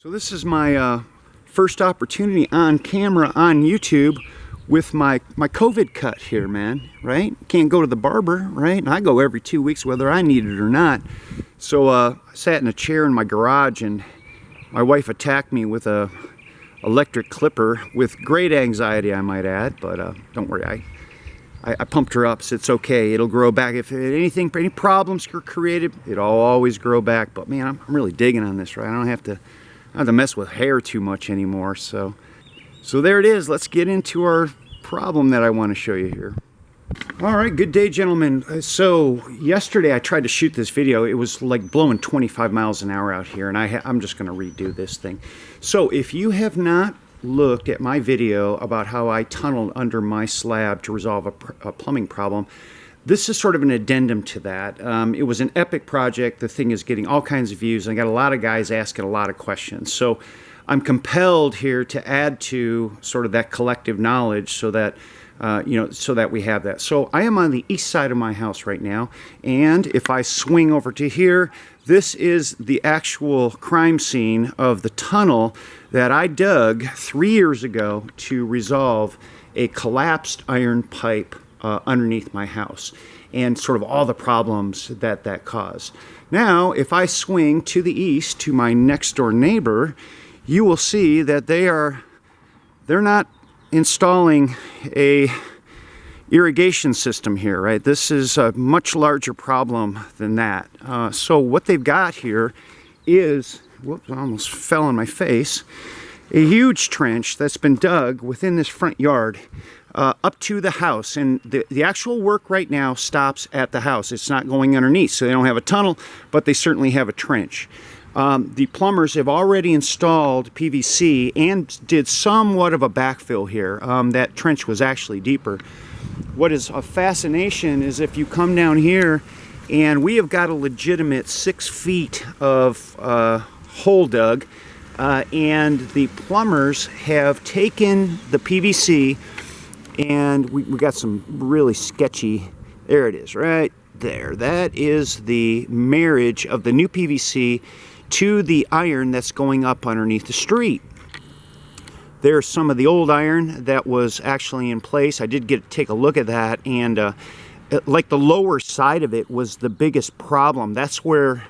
So this is my first opportunity on camera on YouTube with my COVID cut here, man, right? Can't go to the barber, right? And I go every 2 weeks whether I need it or not. So I sat in a chair in my garage and my wife attacked me with a electric clipper with great anxiety, I might add, but don't worry, I pumped her up, so it's okay, it'll grow back. If any problems are created, it'll always grow back. But man, I'm really digging on this, right? I don't have to mess with hair too much anymore. So there it is. Let's get into our problem that I want to show you here. All right, good day, gentlemen. So yesterday I tried to shoot this video. It was like blowing 25 miles an hour out here, and I'm just going to redo this thing. So if you have not looked at my video about how I tunneled under my slab to resolve a plumbing problem, this is sort of an addendum to that. It was an epic project. The thing is getting all kinds of views, and I got a lot of guys asking a lot of questions. So I'm compelled here to add to sort of that collective knowledge so that so that we have that. So I am on the east side of my house right now, and if I swing over to here, this is the actual crime scene of the tunnel that I dug 3 years ago to resolve a collapsed iron pipe underneath my house, and sort of all the problems that caused. Now, if I swing to the east to my next door neighbor, you will see that they're not installing a irrigation system here, right? This is a much larger problem than that. So what they've got here is, whoops, I almost fell on my face, a huge trench that's been dug within this front yard up to the house, and the actual work right now stops at the house. It's not going underneath, so they don't have a tunnel, but they certainly have a trench. The plumbers have already installed PVC and did somewhat of a backfill here. That trench was actually deeper. What is a fascination is if you come down here, and we have got a legitimate 6 feet of hole dug, and the plumbers have taken the PVC, and we got some really sketchy, there it is, right there. That is the marriage of the new PVC to the iron that's going up underneath the street. There's some of the old iron that was actually in place. I did take a look at that, and like the lower side of it was the biggest problem. That's where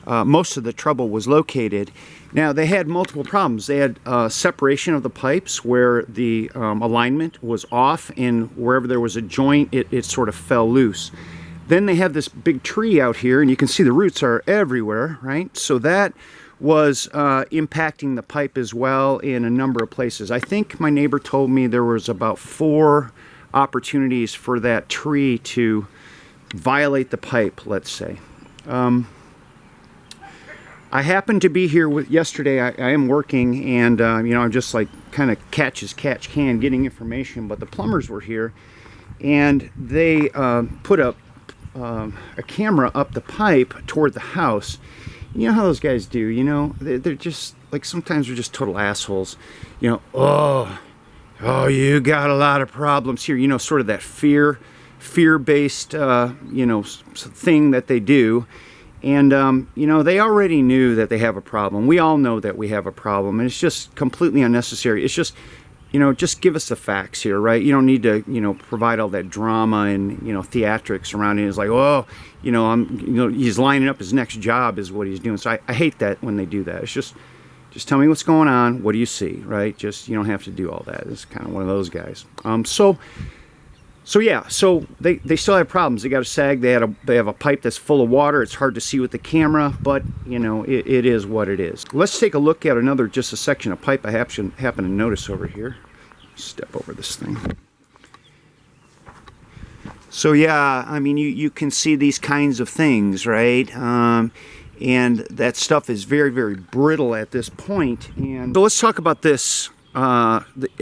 most of the trouble was located. Now, they had multiple problems. They had separation of the pipes where the alignment was off, and wherever there was a joint, it sort of fell loose. Then they have this big tree out here, and you can see the roots are everywhere, right? So that was impacting the pipe as well in a number of places. I think my neighbor told me there was about 4 opportunities for that tree to violate the pipe, let's say. I happened to be here yesterday. I am working, and I'm just like kind of catch as catch can getting information, but the plumbers were here, and they put up a camera up the pipe toward the house. You know how those guys do, they're just like, sometimes they're just total assholes. Oh, you got a lot of problems here, sort of that fear-based thing that they do. And they already knew that they have a problem. We all know that we have a problem, and it's just completely unnecessary. It's just, just give us the facts here, right? You don't need to, provide all that drama and, theatrics around it. It's like, oh, he's lining up his next job is what he's doing. So I hate that when they do that. It's just tell me what's going on. What do you see, right? Just, you don't have to do all that. It's kind of one of those guys. So yeah, so they still have problems. They got a sag. They have a pipe that's full of water. It's hard to see with the camera, but it is what it is. Let's take a look at just a section of pipe I happen to notice over here. Step over this thing. So yeah, I mean you can see these kinds of things, right? And that stuff is very, very brittle at this point. And so let's talk about this.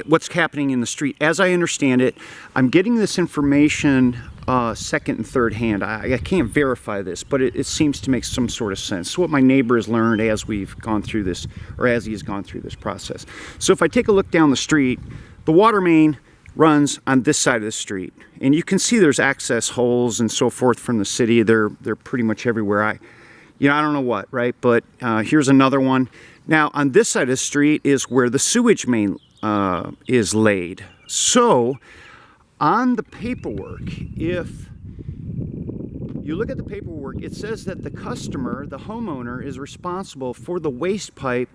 What's happening in the street. As I understand it, I'm getting this information second and third hand. I can't verify this, but it seems to make some sort of sense. So what my neighbor has learned as we've gone through this, or as he's gone through this process. So if I take a look down the street, the water main runs on this side of the street, and you can see there's access holes and so forth from the city. They're pretty much everywhere. I don't know what, right? But here's another one. Now on this side of the street is where the sewage main is laid. So on the paperwork, if you look at the paperwork, it says that the customer, the homeowner, is responsible for the waste pipe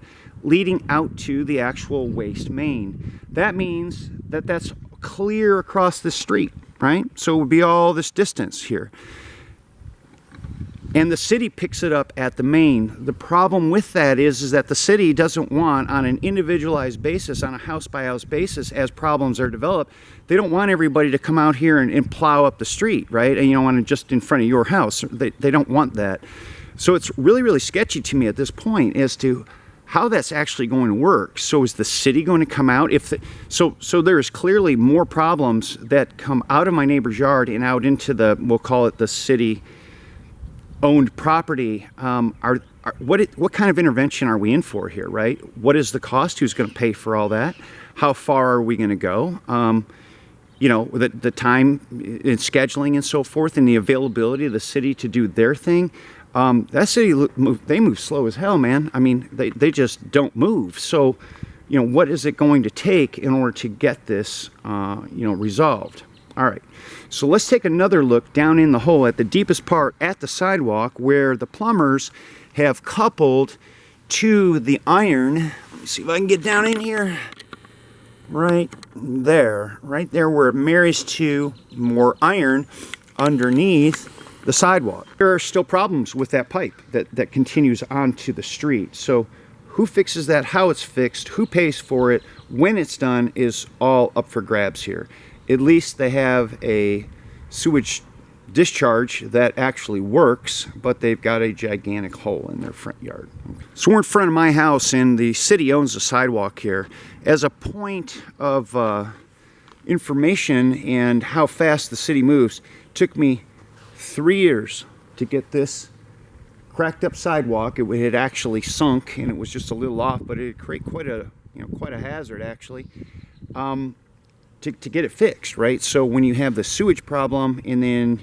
leading out to the actual waste main. That means that that's clear across the street, right? So it would be all this distance here. And the city picks it up at the main. The problem with that is that the city doesn't want, on an individualized basis, on a house-by-house basis, as problems are developed, they don't want everybody to come out here and plow up the street, right? And you don't want to just in front of your house. They don't want that. So it's really, really sketchy to me at this point as to how that's actually going to work. So is the city going to come out? So there's clearly more problems that come out of my neighbor's yard and out into the, we'll call it the city owned property. What kind of intervention are we in for here, right? What is the cost? Who's going to pay for all that? How far are we going to go? You know, the time in scheduling and so forth, and the availability of the city to do their thing. That city, they move slow as hell, man. I mean, they just don't move. So, you know, what is it going to take in order to get this, you know, resolved? All right, so let's take another look down in the hole at the deepest part at the sidewalk where the plumbers have coupled to the iron. Let me see if I can get down in here. Right there where it marries to more iron underneath the sidewalk. There are still problems with that pipe that continues onto the street. So who fixes that, how it's fixed, who pays for it, when it's done is all up for grabs here. At least they have a sewage discharge that actually works, but they've got a gigantic hole in their front yard. So we're in front of my house, and the city owns the sidewalk here. As a point of information and how fast the city moves, it took me 3 years to get this cracked up sidewalk. It had actually sunk, and it was just a little off, but it created quite a hazard actually. To get it fixed, right? So when you have the sewage problem, and then,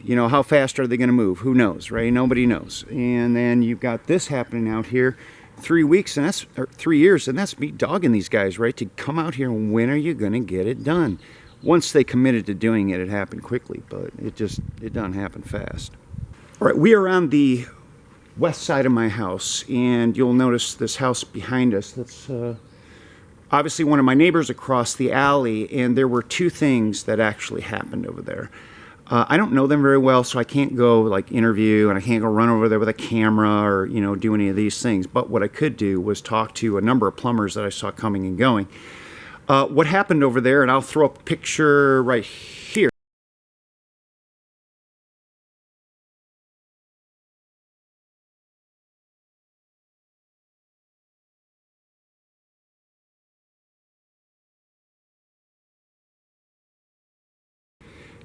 you know, how fast are they going to move? Who knows, right? Nobody knows. And then you've got this happening out here, 3 weeks, and that's 3 years, and that's me dogging these guys, right? To come out here, and when are you going to get it done? Once they committed to doing it, it happened quickly, but it doesn't happen fast. All right, we are on the west side of my house, and you'll notice this house behind us. That's obviously one of my neighbors across the alley, and there were two things that actually happened over there. I don't know them very well, so I can't go like interview, and I can't go run over there with a camera or, you know, do any of these things. But what I could do was talk to a number of plumbers that I saw coming and going. What happened over there, and I'll throw up a picture right here.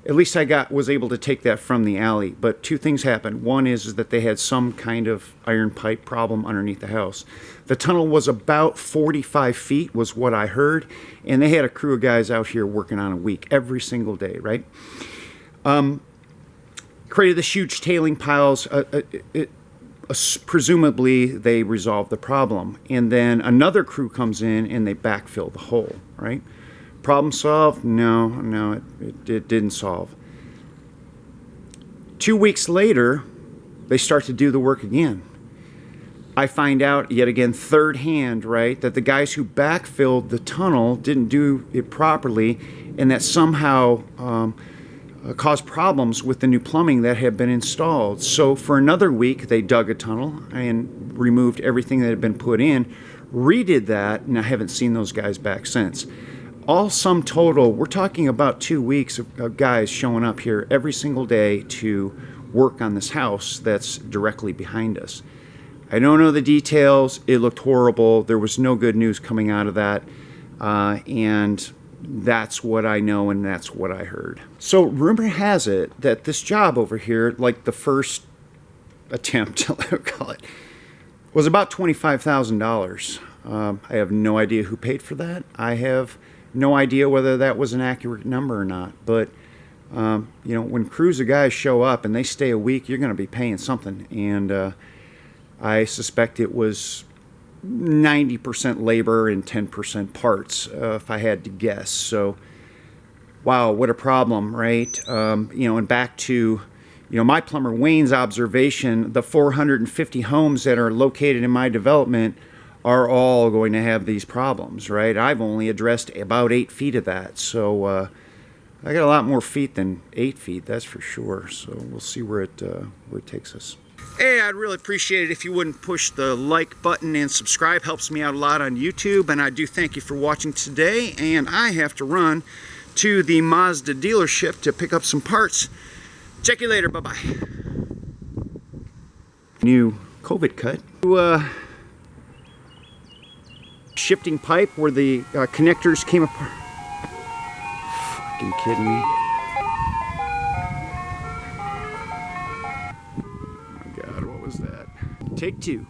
At least I was able to take that from the alley. But two things happened. One is that they had some kind of iron pipe problem underneath the house. The tunnel was about 45 feet was what I heard. And they had a crew of guys out here working on a week every single day, right? Created this huge tailing piles. Presumably they resolved the problem. And then another crew comes in and they backfill the hole, right? Problem solved? No, it didn't solve. 2 weeks later, they start to do the work again. I find out, yet again, third hand, right, that the guys who backfilled the tunnel didn't do it properly, and that somehow caused problems with the new plumbing that had been installed. So for another week, they dug a tunnel and removed everything that had been put in, redid that, and I haven't seen those guys back since. All sum total, we're talking about 2 weeks of guys showing up here every single day to work on this house that's directly behind us. I don't know the details. It looked horrible. There was no good news coming out of that. And that's what I know, and that's what I heard. So rumor has it that this job over here, like the first attempt, I'll call it, was about $25,000. I have no idea who paid for that. I have no idea whether that was an accurate number or not. But, you know, when crews of guys show up and they stay a week, you're going to be paying something. And I suspect it was 90% labor and 10% parts, if I had to guess. So, wow, what a problem, right? And back to, my plumber Wayne's observation, the 450 homes that are located in my development are all going to have these problems, right? I've only addressed about 8 feet of that. So, I got a lot more feet than 8 feet, that's for sure. So we'll see where it takes us. Hey, I'd really appreciate it if you wouldn't push the like button and subscribe. Helps me out a lot on YouTube, and I do thank you for watching today. And I have to run to the Mazda dealership to pick up some parts. Check you later. Bye-bye. New COVID cut. Shifting pipe where the connectors came apart. Fucking kidding me? Oh my God, what was that? Take 2.